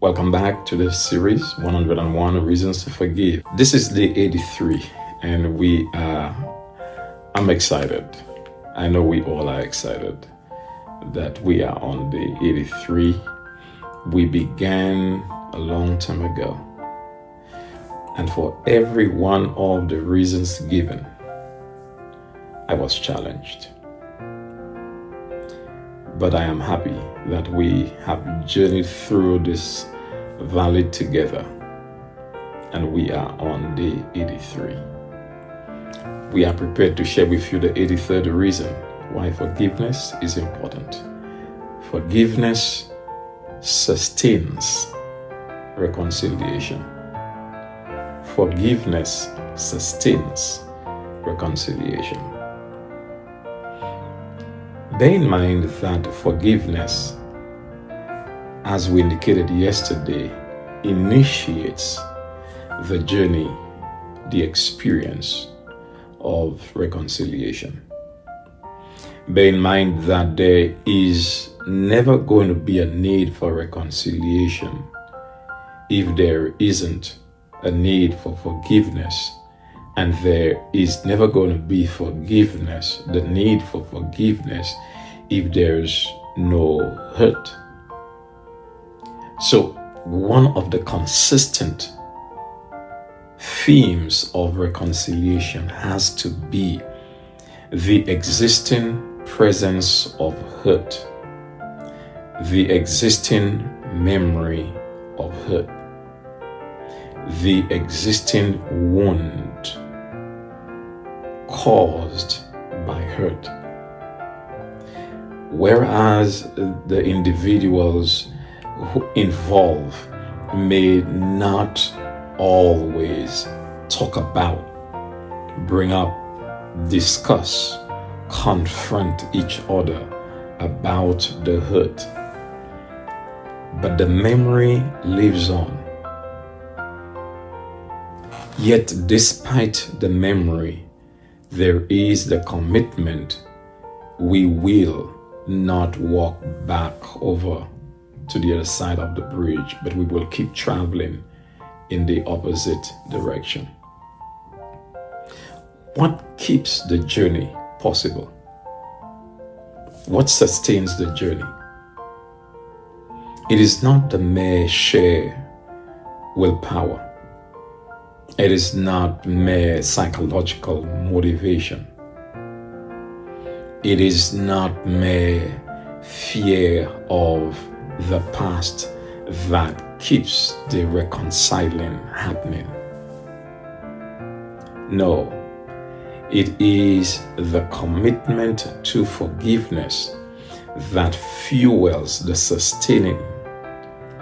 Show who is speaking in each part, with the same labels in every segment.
Speaker 1: Welcome back to the series 101 Reasons to Forgive. This is day 83, and I'm excited. I know we all are excited that we are on day 83. We began a long time ago, and for every one of the reasons given, I was challenged. But I am happy that we have journeyed through this valley together, and we are on day 83. We are prepared to share with you the 83rd reason why forgiveness is important. Forgiveness sustains reconciliation. Forgiveness sustains reconciliation. Bear in mind that forgiveness, as we indicated yesterday, initiates the journey, the experience of reconciliation. Bear in mind that there is never going to be a need for reconciliation if there isn't a need for forgiveness. And there is never going to be forgiveness, the need for forgiveness, if there's no hurt. So, one of the consistent themes of reconciliation has to be the existing presence of hurt, the existing memory of hurt, the existing wound caused by hurt. Whereas the individuals who involved may not always talk about, bring up, discuss, confront each other about the hurt, but the memory lives on. Yet despite the memory, there is the commitment: we will not walk back over to the other side of the bridge, but we will keep traveling in the opposite direction. What keeps the journey possible? What sustains the journey? It is not the mere sheer willpower. It is not mere psychological motivation. It is not mere fear of the past that keeps the reconciling happening. No, it is the commitment to forgiveness that fuels the sustaining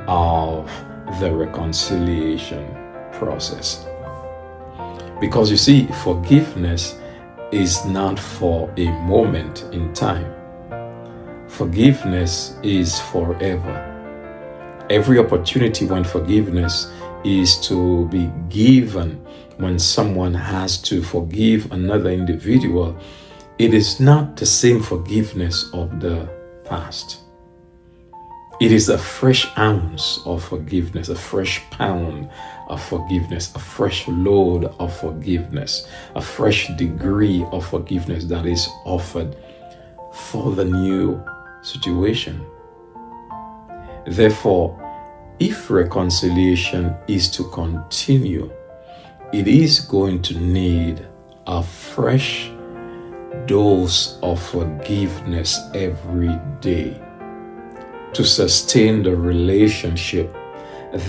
Speaker 1: of the reconciliation process. Because you see, forgiveness is not for a moment in time. Forgiveness is forever. Every opportunity when forgiveness is to be given, when someone has to forgive another individual, it is not the same forgiveness of the past. It is a fresh ounce of forgiveness, a fresh pound of forgiveness, a fresh load of forgiveness, a fresh degree of forgiveness that is offered for the new situation. Therefore, if reconciliation is to continue, it is going to need a fresh dose of forgiveness every day to sustain the relationship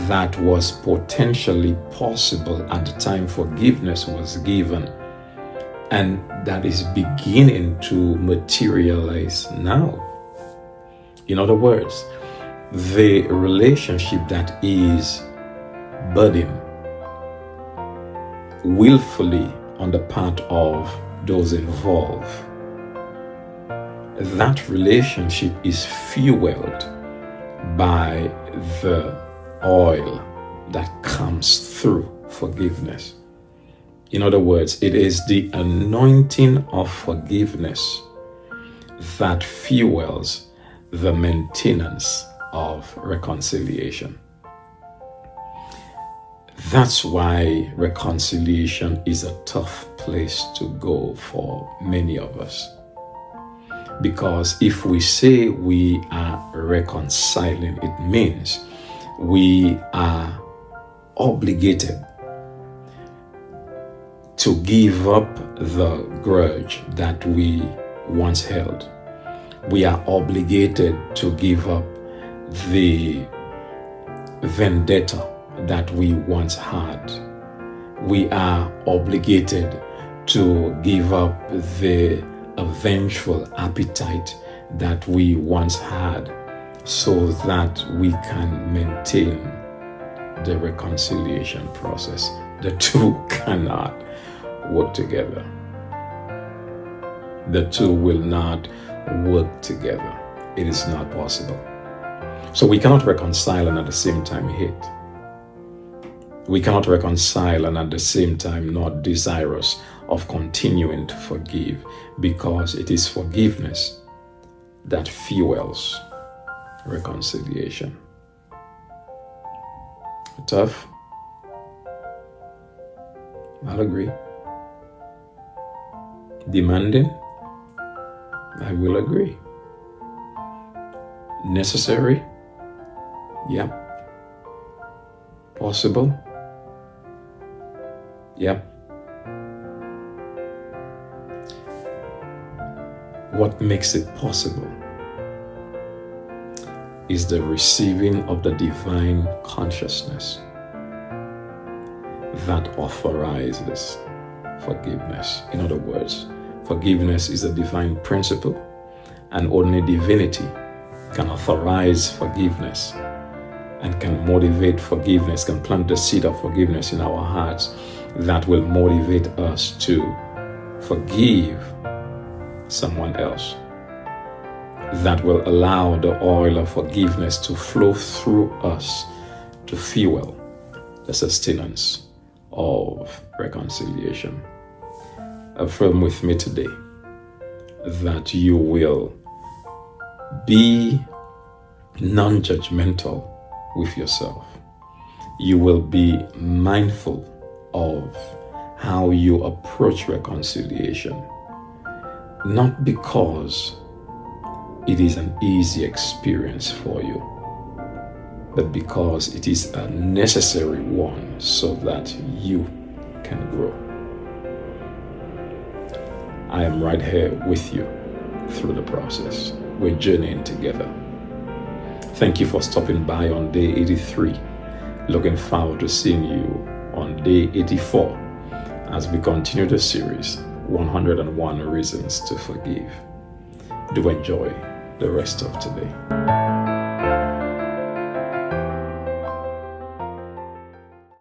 Speaker 1: that was potentially possible at the time forgiveness was given, and that is beginning to materialize now. In other words, the relationship that is budding willfully on the part of those involved, that relationship is fueled by the oil that comes through forgiveness. In other words, it is the anointing of forgiveness that fuels the maintenance of reconciliation. That's why reconciliation is a tough place to go for many of us. Because if we say we are reconciling, it means we are obligated to give up the grudge that we once held. We are obligated to give up the vendetta that we once had. We are obligated to give up the vengeful appetite that we once had so that we can maintain the reconciliation process. The two cannot work together. The two will not work together. It is not possible. So we cannot reconcile and at the same time hate. We cannot reconcile and at the same time not desirous of continuing to forgive, because it is forgiveness that fuels reconciliation. Tough? I'll agree. Demanding? I will agree. Necessary? Yep. Possible? Yep. What makes it possible is the receiving of the divine consciousness that authorizes forgiveness. In other words, forgiveness is a divine principle, and only divinity can authorize forgiveness and can motivate forgiveness, can plant the seed of forgiveness in our hearts that will motivate us to forgive someone else, that will allow the oil of forgiveness to flow through us to fuel the sustenance of reconciliation. Affirm with me today that you will be non-judgmental with yourself. You will be mindful of how you approach reconciliation, not because it is an easy experience for you, but because it is a necessary one so that you can grow. I am right here with you through the process. We're journeying together. Thank you for stopping by on day 83. Looking forward to seeing you on day 84 as we continue the series, 101 Reasons to Forgive. Do enjoy the rest of today.